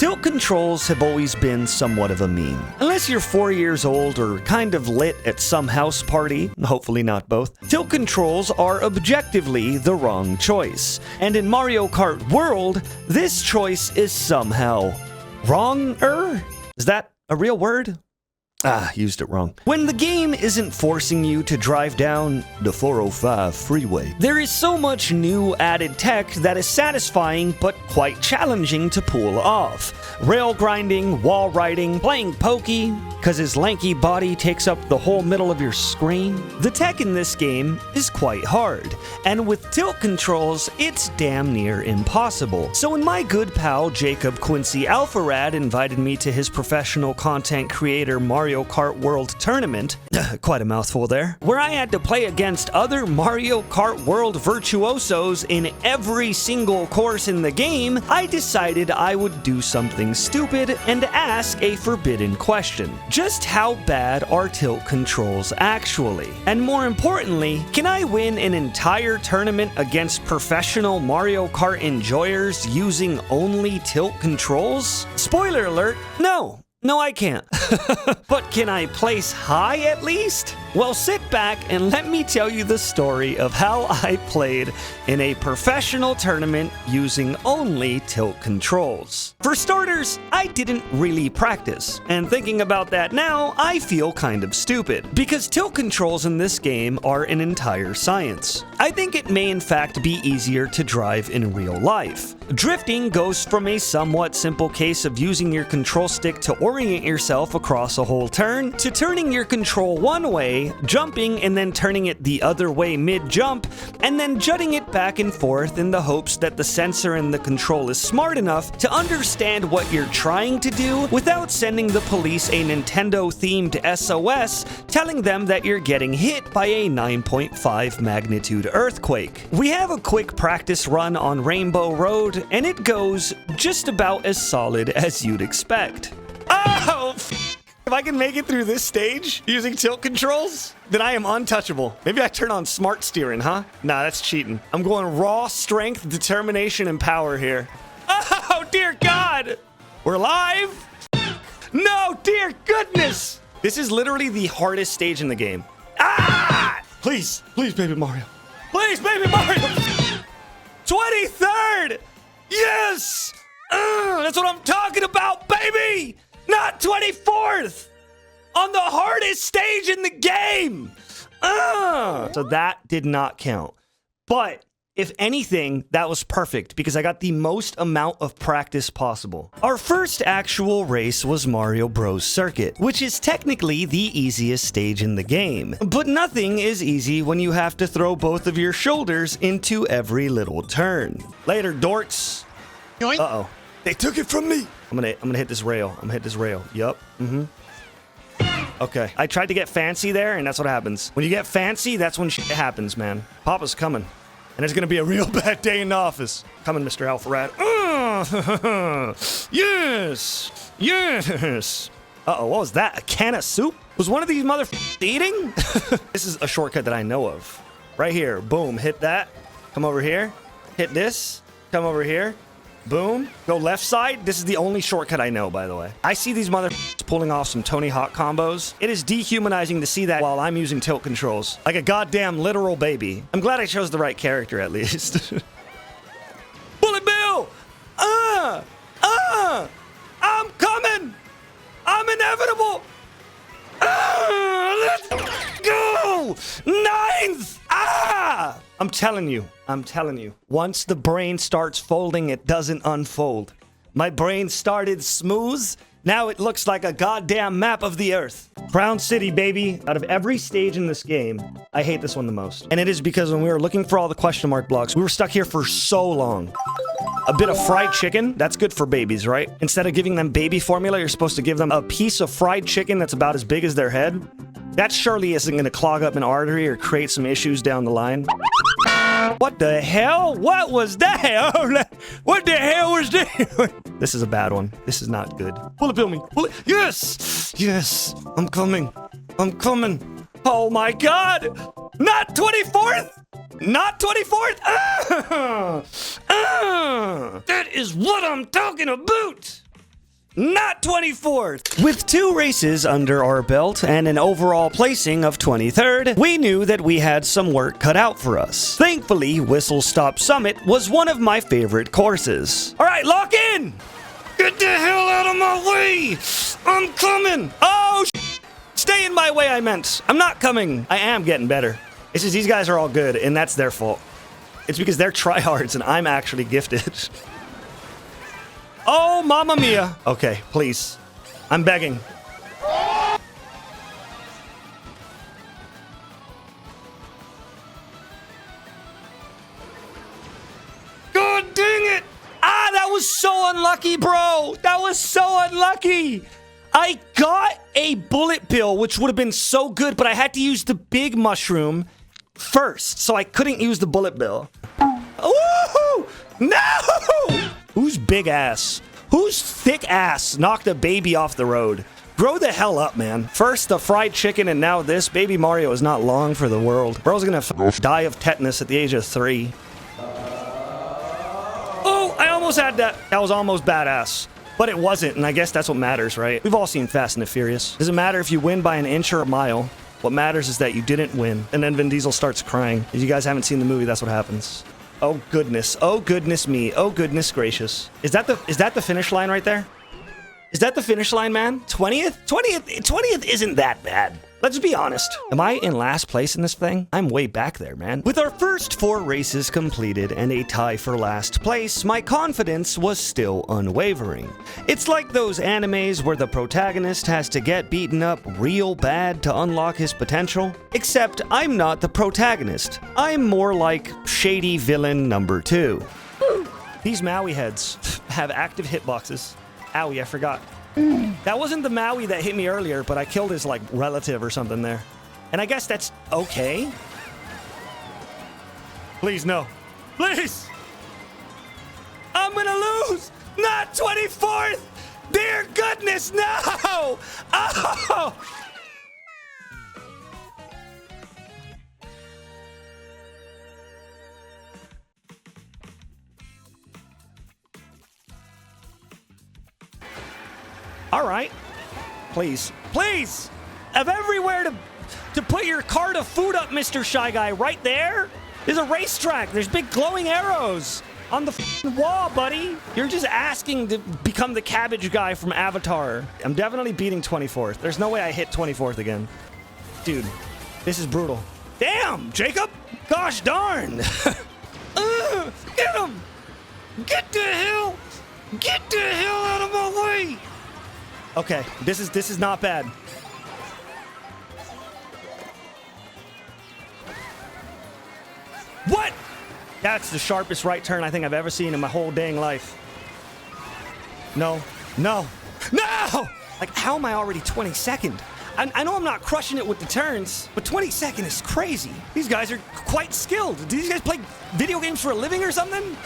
Tilt controls have always been somewhat of a meme. Unless you're 4 years old or kind of lit at some house party, hopefully not both, tilt controls are objectively the wrong choice. And in Mario Kart World, this choice is somehow wrong-er? Is that a real word? Used it wrong. When the game isn't forcing you to drive down the 405 freeway, there is so much new added tech that is satisfying but quite challenging to pull off. Rail grinding, wall riding, playing pokey, because his lanky body takes up the whole middle of your screen. The tech in this game is quite hard, and with tilt controls, it's damn near impossible. So when my good pal Jacob Quincy Alpharad invited me to his professional content creator Mario Kart World tournament, quite a mouthful there, where I had to play against other Mario Kart World virtuosos in every single course in the game, I decided I would do something stupid and ask a forbidden question. Just how bad are tilt controls actually? And more importantly, can I win an entire tournament against professional Mario Kart enjoyers using only tilt controls? Spoiler alert, no. No, I can't. But can I place high at least? Well, sit back and let me tell you the story of how I played in a professional tournament using only tilt controls. For starters, I didn't really practice, and thinking about that now, I feel kind of stupid, because tilt controls in this game are an entire science. I think it may in fact be easier to drive in real life. Drifting goes from a somewhat simple case of using your control stick to orient yourself across a whole turn, to turning your control one way, jumping and then turning it the other way mid-jump, and then jutting it back and forth in the hopes that the sensor in the control is smart enough to understand what you're trying to do without sending the police a Nintendo-themed SOS telling them that you're getting hit by a 9.5 magnitude earthquake. We have a quick practice run on Rainbow Road, and it goes just about as solid as you'd expect. Oh! If I can make it through this stage using tilt controls, then I am untouchable. Maybe I turn on smart steering, huh? Nah, that's cheating. I'm going raw strength, determination, and power here. Oh, dear God! We're live? No, dear goodness! This is literally the hardest stage in the game. Please, please, Baby Mario. Please, Baby Mario! 23rd! Yes! That's what I'm talking about, baby! Not 24th! On the hardest stage in the game! So that did not count. But, if anything, that was perfect because I got the most amount of practice possible. Our first actual race was Mario Bros. Circuit, which is technically the easiest stage in the game. But nothing is easy when you have to throw both of your shoulders into every little turn. Later, dorks. Uh-oh. They took it from me. I'm gonna hit this rail. I'm gonna hit this rail. Yup. Okay. I tried to get fancy there, and that's what happens. When you get fancy, that's when shit happens, man. Papa's coming. And it's gonna be a real bad day in the office. Coming, Mr. Alpharad. Yes! Yes! Uh-oh, what was that? A can of soup? Was one of these motherfuckers eating? This is a shortcut that I know of. Right here. Boom. Hit that. Come over here. Hit this. Come over here. Boom. Go left side. This is the only shortcut I know, by the way. I see these motherfuckers pulling off some Tony Hawk combos. It is dehumanizing to see that while I'm using tilt controls. Like a goddamn literal baby. I'm glad I chose the right character, at least. Bullet Bill! I'm coming! I'm inevitable! Let's go! 9th! I'm telling you. Once the brain starts folding, it doesn't unfold. My brain started smooth. Now it looks like a goddamn map of the earth. Crown City, baby. Out of every stage in this game, I hate this one the most. And it is because when we were looking for all the question mark blocks, we were stuck here for so long. A bit of fried chicken, that's good for babies, right? Instead of giving them baby formula, you're supposed to give them a piece of fried chicken that's about as big as their head. That surely isn't going to clog up an artery or create some issues down the line. What the hell? What was that? What the hell was that? This is a bad one. This is not good. Bullet bill me. Yes! Yes! I'm coming. Oh my God! Not 24th! Not 24th! That is what I'm talking about! Not 24th! With 2 races under our belt and an overall placing of 23rd, we knew that we had some work cut out for us. Thankfully, Whistle Stop Summit was one of my favorite courses. Alright, lock in! Get the hell out of my way! I'm coming! Oh, stay in my way, I meant. I'm not coming. I am getting better. It's just these guys are all good, and that's their fault. It's because they're tryhards, and I'm actually gifted. Oh, mamma mia. Okay, please. I'm begging. God dang it! Ah, that was so unlucky, bro. That was so unlucky. I got a bullet bill, which would have been so good, but I had to use the big mushroom first, so I couldn't use the bullet bill. Woohoo! No! Whose big ass? Whose thick ass knocked a baby off the road? Grow the hell up, man. First the fried chicken and now this. Baby Mario is not long for the world. Bro's gonna die of tetanus at the age of 3. Oh, I almost had that. That was almost badass. But it wasn't, and I guess that's what matters, right? We've all seen Fast and the Furious. Doesn't matter if you win by an inch or a mile. What matters is that you didn't win. And then Vin Diesel starts crying. If you guys haven't seen the movie, that's what happens. Oh goodness. Oh goodness me. Oh goodness gracious. Is that the finish line right there? Is that the finish line, man? 20th? 20th isn't that bad. Let's be honest. Am I in last place in this thing? I'm way back there, man. With our first 4 races completed and a tie for last place, my confidence was still unwavering. It's like those animes where the protagonist has to get beaten up real bad to unlock his potential. Except I'm not the protagonist. I'm more like shady villain number 2. These Maui heads have active hitboxes. Owie, I forgot. That wasn't the Maui that hit me earlier, but I killed his, like, relative or something there. And I guess that's okay. Please, no. Please! I'm gonna lose! Not 24th! Dear goodness, no! Oh! All right. Please. Please! Have everywhere to put your cart of food up, Mr. Shy Guy. Right there? There's a racetrack. There's big glowing arrows on the wall, buddy. You're just asking to become the cabbage guy from Avatar. I'm definitely beating 24th. There's no way I hit 24th again. Dude, this is brutal. Damn, Jacob! Gosh darn! Get him! Get the hell out of my way! Okay, this is not bad. What? That's the sharpest right turn I think I've ever seen in my whole dang life. No. No. No! Like, how am I already 22nd? I know I'm not crushing it with the turns, but 22nd is crazy. These guys are quite skilled. Do these guys play video games for a living or something?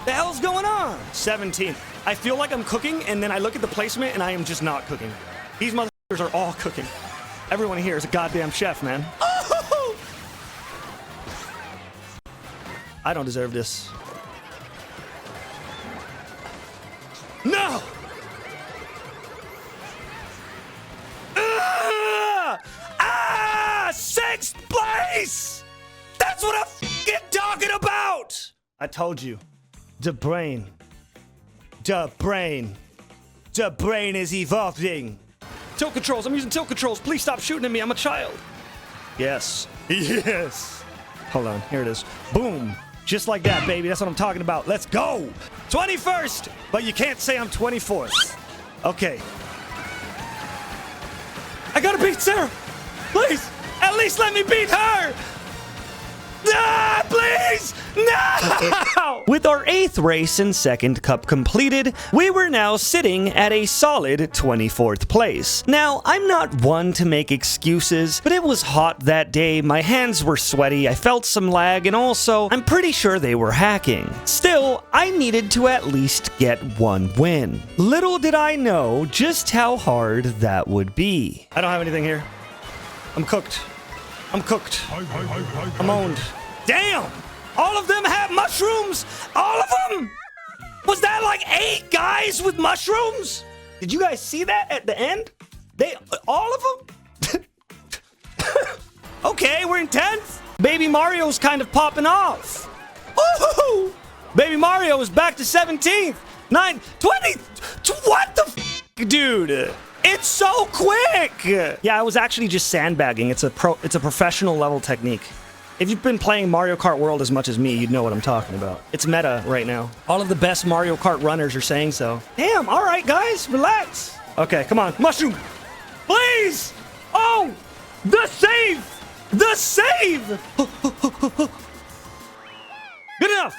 The hell's going on? 17th. I feel like I'm cooking, and then I look at the placement, and I am just not cooking. These motherfuckers are all cooking. Everyone here is a goddamn chef, man. Oh! I don't deserve this. No! Ah! 6th place! That's what I'm f***ing talking about! I told you. The brain is evolving. Tilt controls. I'm using tilt controls. Please stop shooting at me. I'm a child. Yes. Yes. Hold on. Here it is. Boom. Just like that, baby. That's what I'm talking about. Let's go. 21st. But you can't say I'm 24th. Okay. I gotta beat Sarah. Please. At least let me beat her. Ah, please! No! With our 8th race and 2nd cup completed, we were now sitting at a solid 24th place. Now, I'm not one to make excuses, but it was hot that day, my hands were sweaty, I felt some lag, and also, I'm pretty sure they were hacking. Still, I needed to at least get 1 win. Little did I know just how hard that would be. I don't have anything here. I'm cooked. I'm cooked. I'm owned. Damn! All of them have mushrooms? All of them? Was that like 8 guys with mushrooms? Did you guys see that at the end? All of them? Okay, we're in 10th. Baby Mario's kind of popping off. Ooh! Baby Mario is back to 17th. 9, 20. What the f, dude? It's so quick. Yeah, I was actually just sandbagging. It's a professional level technique. If you've been playing Mario Kart World as much as me, you'd know what I'm talking about. It's meta right now. All of the best Mario Kart runners are saying so. Damn, all right, guys, relax. Okay, come on, mushroom, please. Oh, the save. The save! Good enough!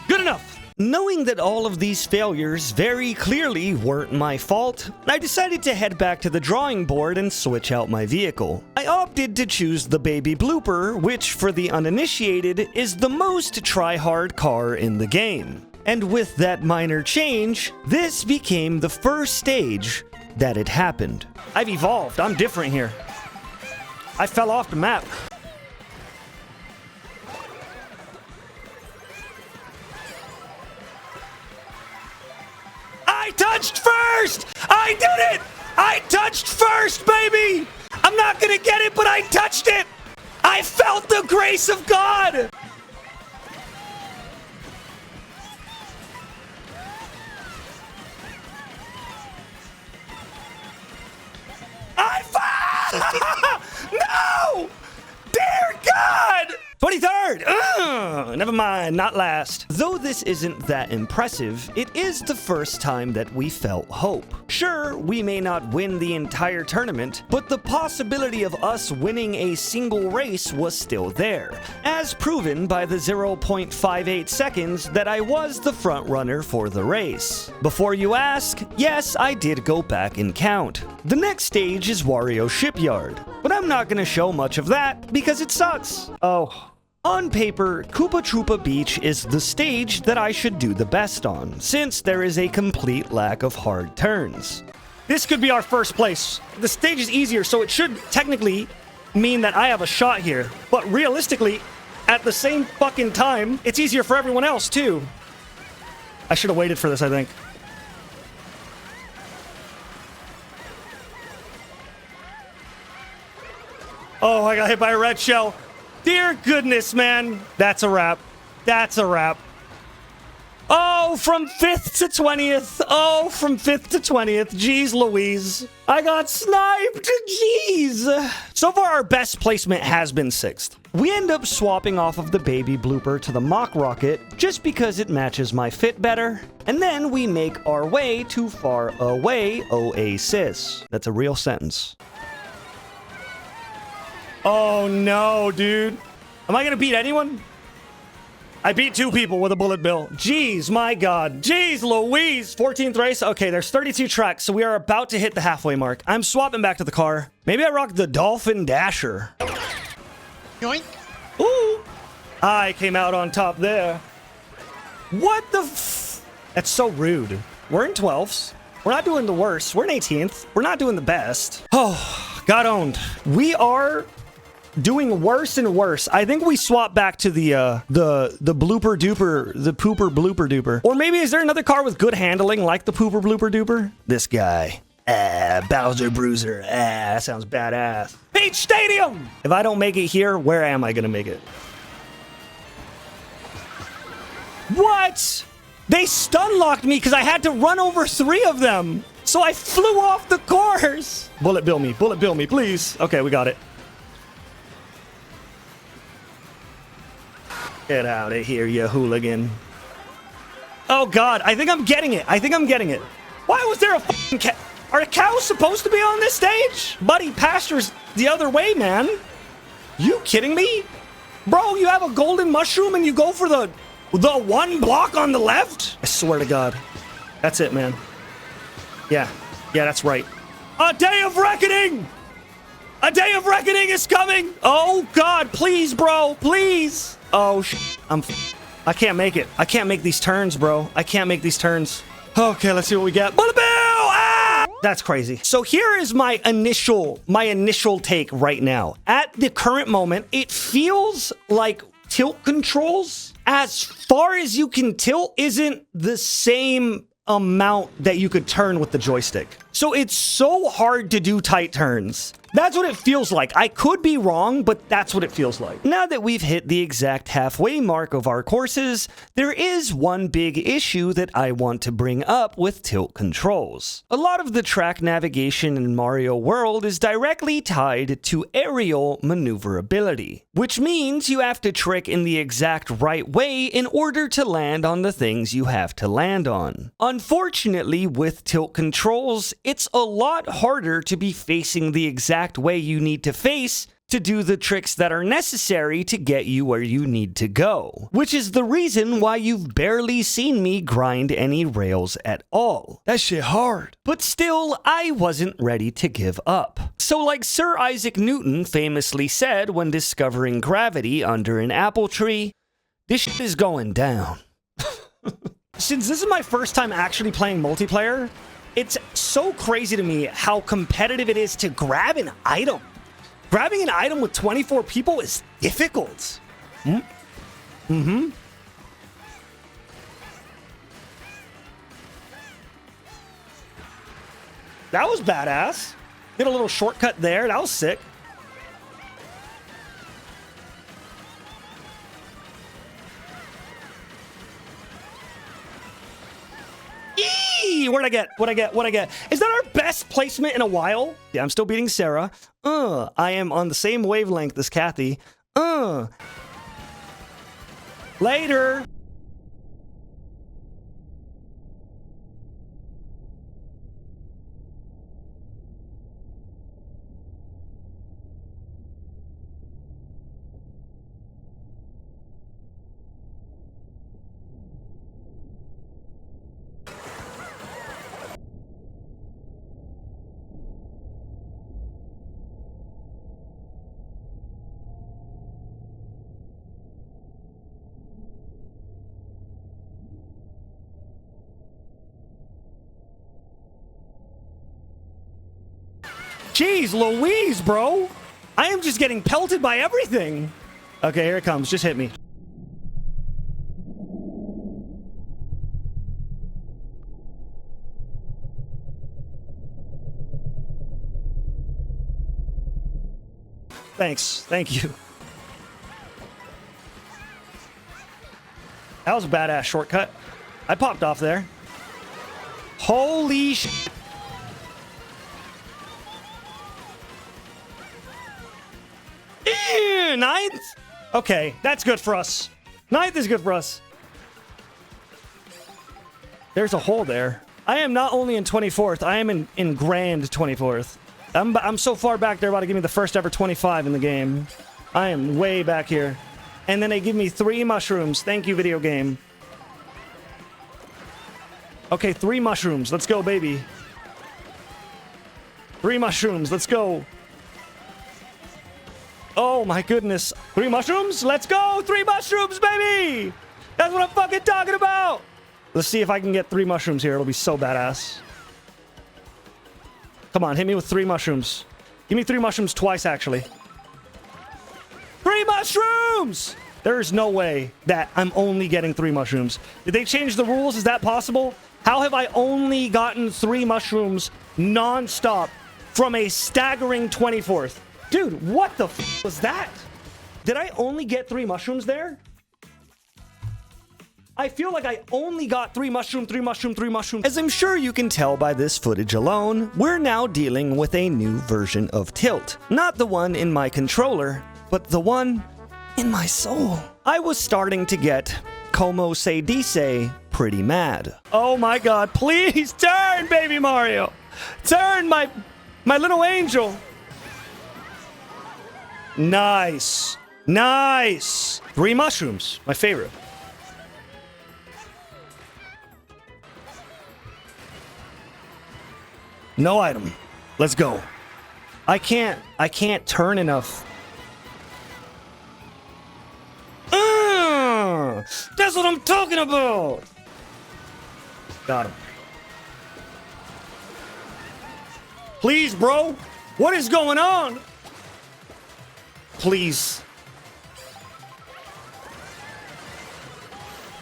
Good enough! Knowing that all of these failures very clearly weren't my fault, I decided to head back to the drawing board and switch out my vehicle. I opted to choose the Baby Blooper, which for the uninitiated is the most try-hard car in the game. And with that minor change, this became the first stage that it happened. I've evolved, I'm different here. I fell off the map. I touched first! I did it! I touched first, baby! I'm not gonna get it, but I touched it! I felt the grace of God! No! Dear God! 23rd! Never mind, not last. Though this isn't that impressive, it is the first time that we felt hope. Sure, we may not win the entire tournament, but the possibility of us winning a single race was still there, as proven by the 0.58 seconds that I was the front runner for the race. Before you ask, yes, I did go back and count. The next stage is Wario Shipyard, but I'm not gonna show much of that because it sucks. Oh. On paper, Koopa Troopa Beach is the stage that I should do the best on, since there is a complete lack of hard turns. This could be our first place. The stage is easier, so it should technically mean that I have a shot here. But realistically, at the same fucking time, it's easier for everyone else, too. I should have waited for this, I think. Oh, I got hit by a red shell. Dear goodness, man. That's a wrap. That's a wrap. Oh, from 5th to 20th. Oh, from 5th to 20th. Jeez Louise. I got sniped. Jeez. So far, our best placement has been 6th. We end up swapping off of the Baby Blooper to the Mock Rocket just because it matches my fit better. And then we make our way to Far Away Oasis. That's a real sentence. Oh no, dude. Am I gonna beat anyone? I beat 2 people with a bullet bill. Jeez, my God. Jeez Louise. 14th race. Okay, there's 32 tracks, so we are about to hit the halfway mark. I'm swapping back to the car. Maybe I rock the Dolphin Dasher. Yoink. Ooh. I came out on top there. What the f... That's so rude. We're in 12s. We're not doing the worst. We're in 18th. We're not doing the best. Oh, got owned. We are... doing worse and worse. I think we swap back to the blooper duper, the pooper blooper duper. Or maybe is there another car with good handling like the pooper blooper duper? This guy. Bowser Bruiser. That sounds badass. Peach Stadium! If I don't make it here, where am I gonna make it? What? They stun locked me because I had to run over 3 of them. So I flew off the course. Bullet bill me, please. Okay, we got it. Get out of here, you hooligan. Oh, God. I think I'm getting it. Why was there a fucking cow? Are cows supposed to be on this stage? Buddy, pasture's the other way, man. You kidding me? Bro, you have a golden mushroom and you go for the 1 block on the left? I swear to God. That's it, man. Yeah, that's right. A day of reckoning! A day of reckoning is coming! Oh, God, please, bro, please! Oh, I can't make it. I can't make these turns, bro. I can't make these turns. Okay, let's see what we get. Bullet bill! Ah! That's crazy. So here is my initial take right now. At the current moment, it feels like tilt controls, as far as you can tilt, isn't the same amount that you could turn with the joystick. So it's so hard to do tight turns. That's what it feels like. I could be wrong, but that's what it feels like. Now that we've hit the exact halfway mark of our courses, there is one big issue that I want to bring up with tilt controls. A lot of the track navigation in Mario World is directly tied to aerial maneuverability, which means you have to trick in the exact right way in order to land on the things you have to land on. Unfortunately, with tilt controls, it's a lot harder to be facing the exact way you need to face to do the tricks that are necessary to get you where you need to go. Which is the reason why you've barely seen me grind any rails at all. That shit hard. But still, I wasn't ready to give up. So like Sir Isaac Newton famously said when discovering gravity under an apple tree, this shit is going down. Since this is my first time actually playing multiplayer, it's so crazy to me how competitive it is to grab an item. Grabbing an item with 24 people is difficult. That was badass. Did a little shortcut there. That was sick. What'd I get? Is that our best placement in a while? Yeah, I'm still beating Sarah. I am on the same wavelength as Kathy. Later. Jeez Louise, bro. I am just getting pelted by everything. Okay, here it comes. Just hit me. Thanks. Thank you. That was a badass shortcut. I popped off there. Holy sh... Ninth? Okay, that's good for us. Ninth is good for us. There's a hole there. I am not only in 24th, I am in grand 24th. I'm so far back, they're about to give me the first ever 25 in the game. I am way back here. And then they give me 3 mushrooms. Thank you, video game. Okay, 3 mushrooms. Let's go, baby. 3 mushrooms. Let's go. Oh my goodness. 3 mushrooms? Let's go! 3 mushrooms, baby! That's what I'm fucking talking about! Let's see if I can get 3 mushrooms here. It'll be so badass. Come on, hit me with 3 mushrooms. Give me 3 mushrooms twice, actually. 3 mushrooms! There's no way that I'm only getting 3 mushrooms. Did they change the rules? Is that possible? How have I only gotten 3 mushrooms non-stop from a staggering 24th? Dude, what the f was that? Did I only get 3 mushrooms there? I feel like I only got 3 mushroom, 3 mushroom, 3 mushroom. As I'm sure you can tell by this footage alone, we're now dealing with a new version of Tilt. Not the one in my controller, but the one in my soul. I was starting to get, como se dice, pretty mad. Oh my god, please turn, baby Mario! Turn, my little angel! Nice. Nice. 3 mushrooms. My favorite. No item. Let's go. I can't turn enough. That's what I'm talking about. Got him. Please, bro. What is going on? Please.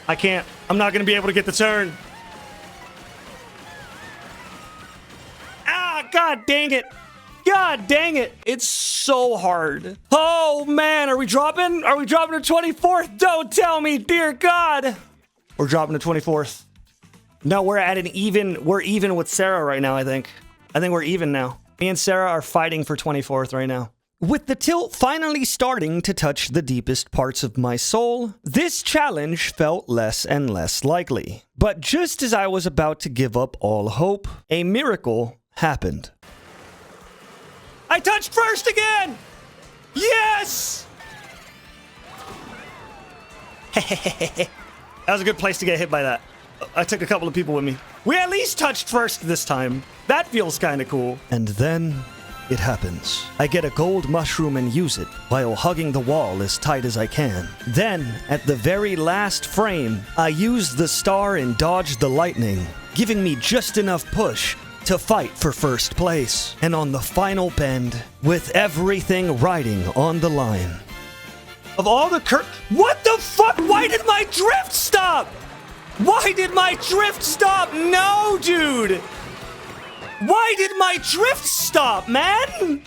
I can't. I'm not going to be able to get the turn. Ah, god dang it. God dang it. It's so hard. Oh, man. Are we dropping? Are we dropping to 24th? Don't tell me, dear God. We're dropping to 24th. No, we're at an even. We're even with Sarah right now, I think. I think we're even now. Me and Sarah are fighting for 24th right now. With the tilt finally starting to touch the deepest parts of my soul, this challenge felt less and less likely. But just as I was about to give up all hope, a miracle happened. I touched first again! Yes! That was a good place to get hit by that. I took a couple of people with me. We at least touched first this time. That feels kind of cool. And then it happens. I get a gold mushroom and use it while hugging the wall as tight as I can. Then, at the very last frame, I use the star and dodge the lightning, giving me just enough push to fight for first place. And on the final bend, with everything riding on the line. Of all the what the fuck? Why did my drift stop? Why did my drift stop? No, dude! Why did my drift stop, man?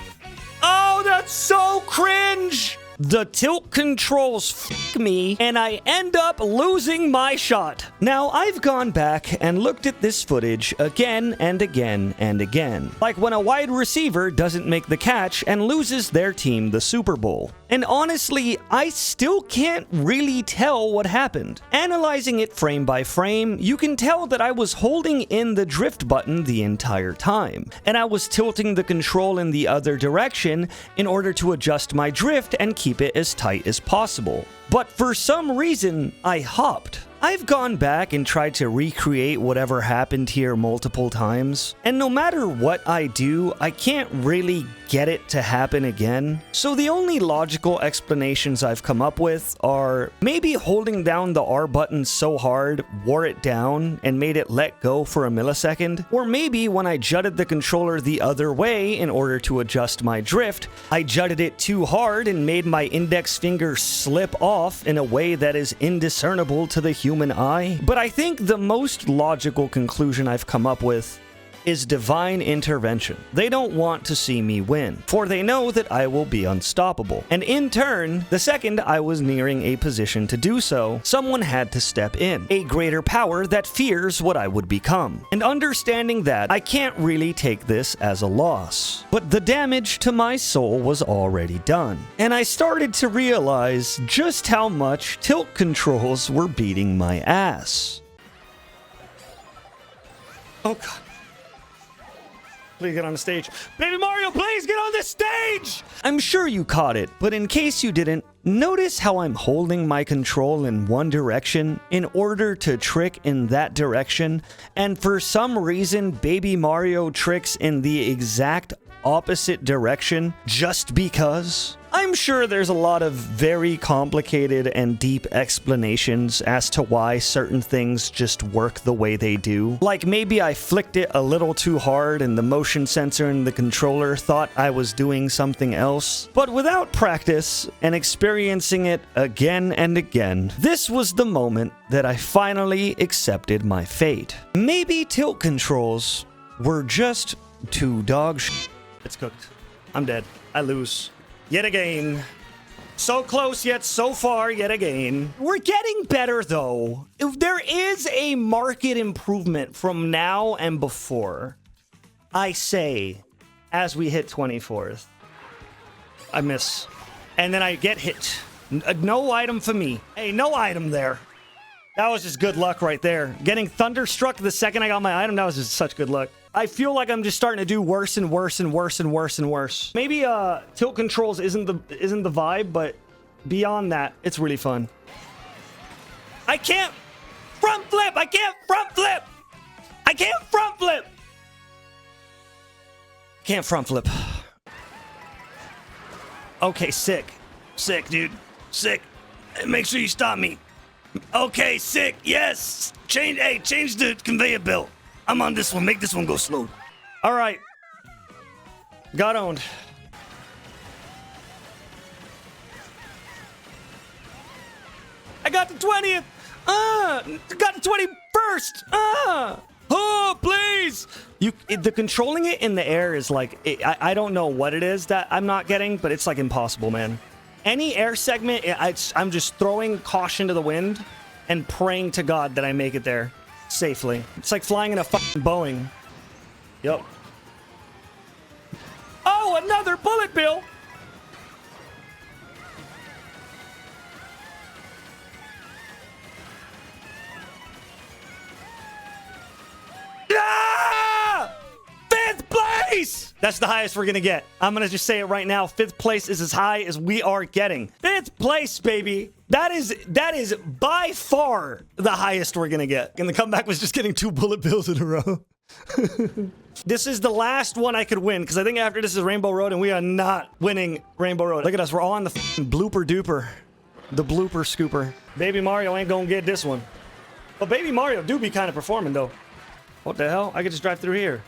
Oh, that's so cringe! The tilt controls f me, and I end up losing my shot. Now, I've gone back and looked at this footage again and again and again. Like when a wide receiver doesn't make the catch and loses their team the Super Bowl. And honestly, I still can't really tell what happened. Analyzing it frame by frame, you can tell that I was holding in the drift button the entire time. And I was tilting the control in the other direction in order to adjust my drift and keep it as tight as possible. But for some reason, I hopped. I've gone back and tried to recreate whatever happened here multiple times, and no matter what I do, I can't really get it to happen again. So the only logical explanations I've come up with are maybe holding down the R button so hard wore it down and made it let go for a millisecond, or maybe when I jutted the controller the other way in order to adjust my drift, I jutted it too hard and made my index finger slip off in a way that is indiscernible to the human eye. But I think the most logical conclusion I've come up with is divine intervention. They don't want to see me win, for they know that I will be unstoppable. And in turn, the second I was nearing a position to do so, someone had to step in, a greater power that fears what I would become. And understanding that, I can't really take this as a loss. But the damage to my soul was already done, and I started to realize just how much tilt controls were beating my ass. Oh god. Please get on the stage. Baby Mario, please get on the stage! I'm sure you caught it, but in case you didn't, notice how I'm holding my control in one direction in order to trick in that direction, and for some reason, Baby Mario tricks in the exact opposite direction just because? I'm sure there's a lot of very complicated and deep explanations as to why certain things just work the way they do. Like maybe I flicked it a little too hard and the motion sensor in the controller thought I was doing something else. But without practice and experiencing it again and again, this was the moment that I finally accepted my fate. Maybe tilt controls were just too dog shit. It's cooked. I'm dead. I lose. Yet again. So close, yet so far, yet again. We're getting better, though. If there is a market improvement from now and before, I say, as we hit 24th. I miss. And then I get hit. No item for me. Hey, no item there. That was just good luck right there. Getting thunderstruck the second I got my item, that was just such good luck. I feel like I'm just starting to do worse and worse and worse and worse and worse. Maybe tilt controls isn't the vibe, but beyond that, it's really fun. I can't front flip. I can't front flip. I can't front flip. Can't front flip. Okay, sick. Sick, dude. Sick. Make sure you stop me. Okay, sick. Yes. Change the conveyor belt. I'm on this one. Make this one go slow. All right. Got owned. I got the 20th. Got the 21st. Oh, please! The controlling it in the air is like, I don't know what it is that I'm not getting, but it's like impossible, man. Any air segment, I'm just throwing caution to the wind and praying to God that I make it there safely. It's like flying in a fucking Boeing. Yep. Oh, another bullet bill! Ah! 5th place! That's the highest we're gonna get. I'm gonna just say it right now. 5th place is as high as we are getting. 5th place, baby. That is by far the highest we're gonna get. And the comeback was just getting 2 bullet bills in a row. This is the last one I could win, because I think after this is Rainbow Road, and we are not winning Rainbow Road. Look at us. We're all on the blooper duper. The blooper scooper. Baby Mario ain't gonna get this one. But Baby Mario do be kind of performing, though. What the hell? I could just drive through here.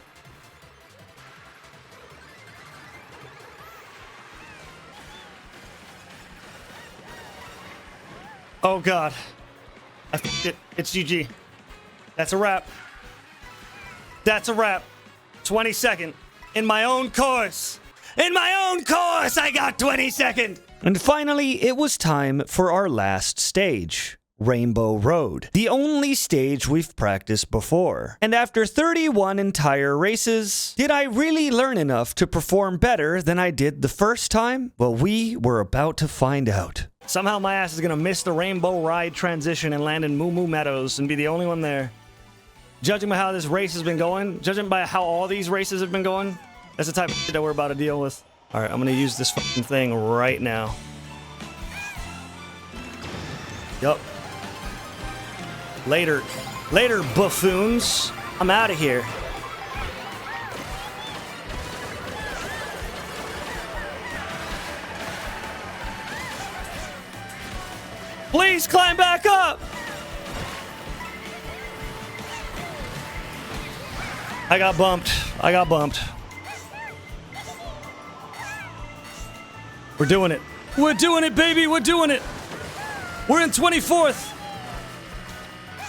Oh, God. I f***ed it. It's GG. That's a wrap. That's a wrap. 22nd. In my own course. In my own course, I got 22nd. And finally, it was time for our last stage. Rainbow Road, the only stage we've practiced before. And after 31 entire races, did I really learn enough to perform better than I did the first time? Well, we were about to find out. Somehow my ass is gonna miss the Rainbow Ride transition and land in Moo Moo Meadows and be the only one there. Judging by how this race has been going, judging by how all these races have been going, that's the type of shit that we're about to deal with. All right, I'm gonna use this fucking thing right now. Yup. Later, buffoons. I'm out of here. Please climb back up. I got bumped. We're doing it. We're doing it, baby. We're doing it. We're in 24th.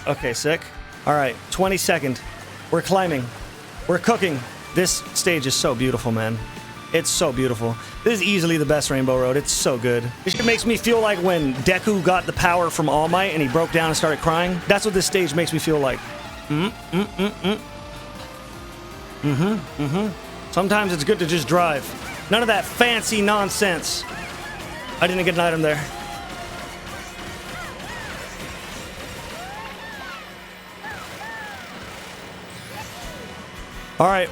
Okay, sick. All right, 22nd. We're climbing. We're cooking. This stage is so beautiful, man. It's so beautiful. This is easily the best Rainbow Road. It's so good. This shit makes me feel like when Deku got the power from All Might and he broke down and started crying. That's what this stage makes me feel like. Sometimes it's good to just drive. None of that fancy nonsense. I didn't get an item there. All right.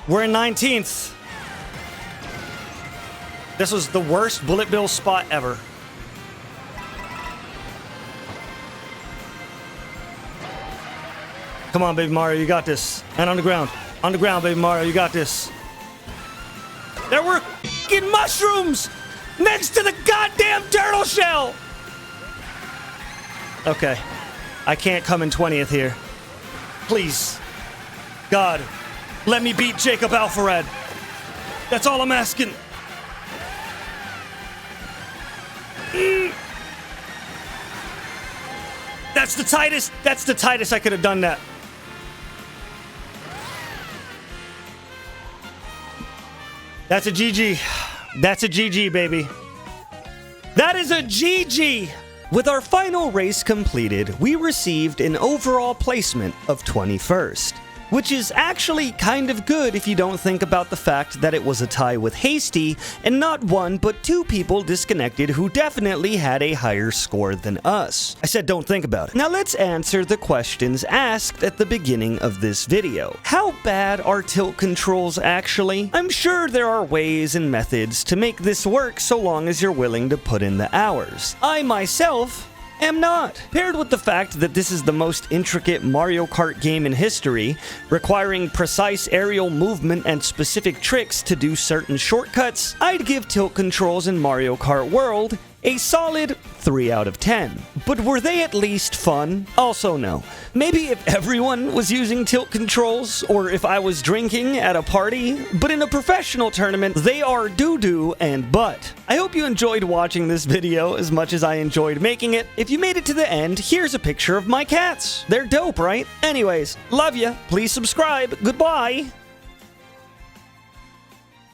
We're in 19th. This was the worst bullet bill spot ever. Come on, baby Mario, you got this. And on the ground. On the ground, baby Mario, you got this. There were f***ing mushrooms next to the goddamn turtle shell. Okay. I can't come in 20th here. Please. God, let me beat Jacob Alpharad. That's all I'm asking. That's the tightest I could have done that. That's a GG. That's a GG, baby. That is a GG. With our final race completed, we received an overall placement of 21st. Which is actually kind of good if you don't think about the fact that it was a tie with Hasty, and not one but 2 people disconnected who definitely had a higher score than us. I said don't think about it. Now let's answer the questions asked at the beginning of this video. How bad are tilt controls actually? I'm sure there are ways and methods to make this work so long as you're willing to put in the hours. I myself am not. Paired with the fact that this is the most intricate Mario Kart game in history, requiring precise aerial movement and specific tricks to do certain shortcuts, I'd give tilt controls in Mario Kart World A solid 3 out of 10. But were they at least fun? Also no. Maybe if everyone was using tilt controls, or if I was drinking at a party, but in a professional tournament, they are doo-doo and butt. I hope you enjoyed watching this video as much as I enjoyed making it. If you made it to the end, here's a picture of my cats. They're dope, right? Anyways, love ya. Please subscribe. Goodbye.